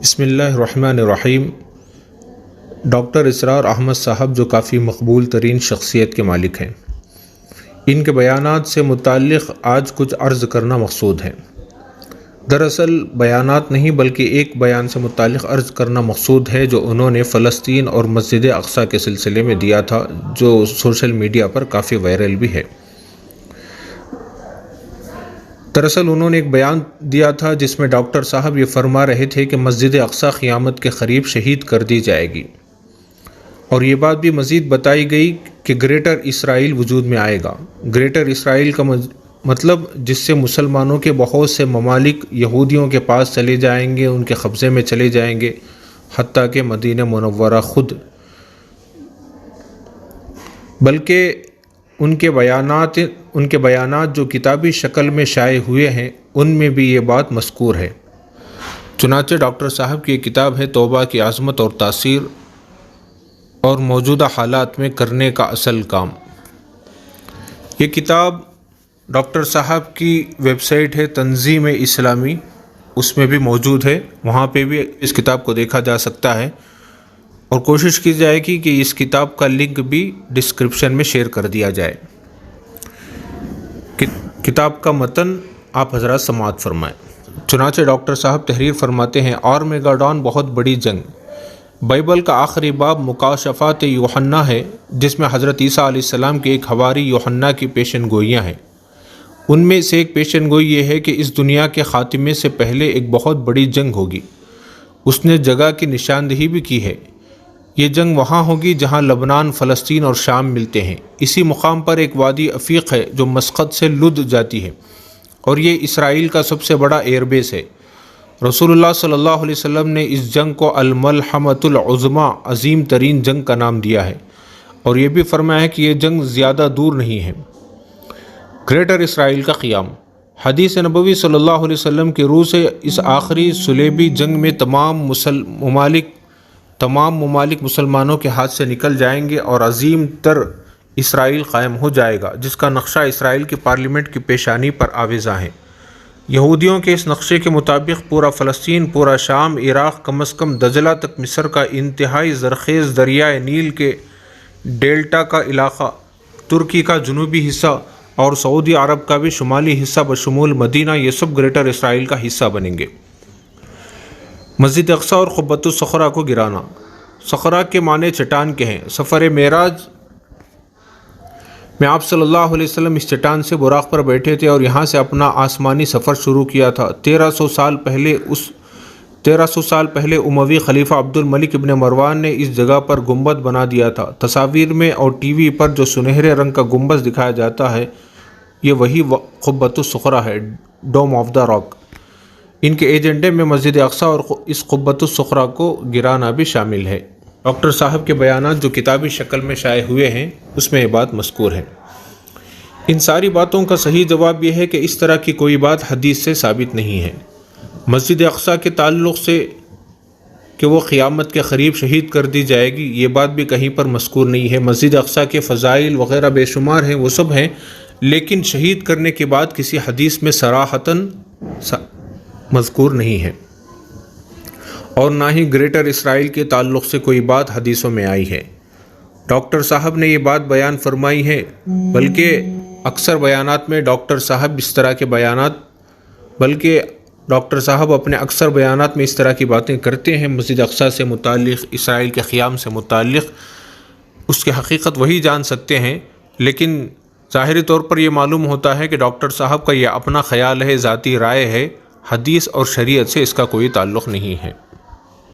بسم اللہ الرحمن الرحیم۔ ڈاکٹر اسرار احمد صاحب جو کافی مقبول ترین شخصیت کے مالک ہیں، ان کے بیانات سے متعلق آج کچھ عرض کرنا مقصود ہے۔ دراصل بیانات نہیں بلکہ ایک بیان سے متعلق عرض کرنا مقصود ہے جو انہوں نے فلسطین اور مسجد اقصیٰ کے سلسلے میں دیا تھا، جو سوشل میڈیا پر کافی وائرل بھی ہے۔ دراصل انہوں نے ایک بیان دیا تھا جس میں ڈاکٹر صاحب یہ فرما رہے تھے کہ مسجد اقصیٰ قیامت کے قریب شہید کر دی جائے گی، اور یہ بات بھی مزید بتائی گئی کہ گریٹر اسرائیل وجود میں آئے گا۔ گریٹر اسرائیل کا مطلب جس سے مسلمانوں کے بہت سے ممالک یہودیوں کے پاس چلے جائیں گے، ان کے قبضے میں چلے جائیں گے، حتیٰ کہ مدینہ منورہ خود۔ بلکہ ان کے بیانات جو کتابی شکل میں شائع ہوئے ہیں ان میں بھی یہ بات مذکور ہے۔ چنانچہ ڈاکٹر صاحب کی یہ کتاب ہے توبہ کی عظمت اور تاثیر اور موجودہ حالات میں کرنے کا اصل کام۔ یہ کتاب ڈاکٹر صاحب کی ویب سائٹ ہے تنظیم اسلامی، اس میں بھی موجود ہے، وہاں پہ بھی اس کتاب کو دیکھا جا سکتا ہے، اور کوشش کی جائے گی کہ اس کتاب کا لنک بھی ڈسکرپشن میں شیئر کر دیا جائے۔ کتاب کا متن آپ حضرات سماعت فرمائیں۔ چنانچہ ڈاکٹر صاحب تحریر فرماتے ہیں، آرمیگیڈون بہت بڑی جنگ۔ بائبل کا آخری باب مکاشفات یوحنا ہے، جس میں حضرت عیسیٰ علیہ السلام کے ایک حواری یوحنا کی پیشن گوئیاں ہیں۔ ان میں سے ایک پیشن گوئی یہ ہے کہ اس دنیا کے خاتمے سے پہلے ایک بہت بڑی جنگ ہوگی۔ اس نے جگہ کی نشاندہی بھی کی ہے۔ یہ جنگ وہاں ہوگی جہاں لبنان، فلسطین اور شام ملتے ہیں۔ اسی مقام پر ایک وادی عفیق ہے جو مسقط سے لد جاتی ہے، اور یہ اسرائیل کا سب سے بڑا ایئر بیس ہے۔ رسول اللہ صلی اللہ علیہ وسلم نے اس جنگ کو الملحمۃ العظمیٰ، عظیم ترین جنگ کا نام دیا ہے، اور یہ بھی فرمایا ہے کہ یہ جنگ زیادہ دور نہیں ہے۔ گریٹر اسرائیل کا قیام۔ حدیث نبوی صلی اللہ علیہ وسلم کی روح سے اس آخری صلیبی جنگ میں تمام ممالک مسلمانوں کے ہاتھ سے نکل جائیں گے اور عظیم تر اسرائیل قائم ہو جائے گا، جس کا نقشہ اسرائیل کی پارلیمنٹ کی پیشانی پر آویزاں ہے۔ یہودیوں کے اس نقشے کے مطابق پورا فلسطین، پورا شام، عراق، کم از کم دجلہ تک، مصر کا انتہائی زرخیز دریائے نیل کے ڈیلٹا کا علاقہ، ترکی کا جنوبی حصہ اور سعودی عرب کا بھی شمالی حصہ بشمول مدینہ، یہ سب گریٹر اسرائیل کا حصہ بنیں گے۔ مسجد اقصیٰ اور قبۃ الصخرہ کو گرانا۔ صخرہ کے معنی چٹان کے ہیں۔ سفر معراج میں آپ صلی اللہ علیہ وسلم اس چٹان سے براق پر بیٹھے تھے اور یہاں سے اپنا آسمانی سفر شروع کیا تھا۔ 1300 سال پہلے اموی خلیفہ عبد الملک ابن مروان نے اس جگہ پر گنبد بنا دیا تھا۔ تصاویر میں اور ٹی وی پر جو سنہرے رنگ کا گنبد دکھایا جاتا ہے، یہ وہی قبۃ الصخرہ ہے، ڈوم آف دا راک۔ ان کے ایجنڈے میں مسجد اقصیٰ اور اس قبۃ الصخرہ کو گرانا بھی شامل ہے۔ ڈاکٹر صاحب کے بیانات جو کتابی شکل میں شائع ہوئے ہیں اس میں یہ بات مذکور ہے۔ ان ساری باتوں کا صحیح جواب یہ ہے کہ اس طرح کی کوئی بات حدیث سے ثابت نہیں ہے۔ مسجد اقصیٰ کے تعلق سے کہ وہ قیامت کے قریب شہید کر دی جائے گی، یہ بات بھی کہیں پر مذکور نہیں ہے۔ مسجد اقصیٰ کے فضائل وغیرہ بے شمار ہیں، وہ سب ہیں، لیکن شہید کرنے کی بات کسی حدیث میں صراحتاً مذکور نہیں ہے، اور نہ ہی گریٹر اسرائیل کے تعلق سے کوئی بات حدیثوں میں آئی ہے۔ ڈاکٹر صاحب نے یہ بات بیان فرمائی ہے، بلکہ اکثر بیانات میں ڈاکٹر صاحب اپنے اکثر بیانات میں اس طرح کی باتیں کرتے ہیں مسجد اقصیٰ سے متعلق، اسرائیل کے قیام سے متعلق۔ اس کی حقیقت وہی جان سکتے ہیں، لیکن ظاہری طور پر یہ معلوم ہوتا ہے کہ ڈاکٹر صاحب کا یہ اپنا خیال ہے، ذاتی رائے ہے، حدیث اور شریعت سے اس کا کوئی تعلق نہیں ہے۔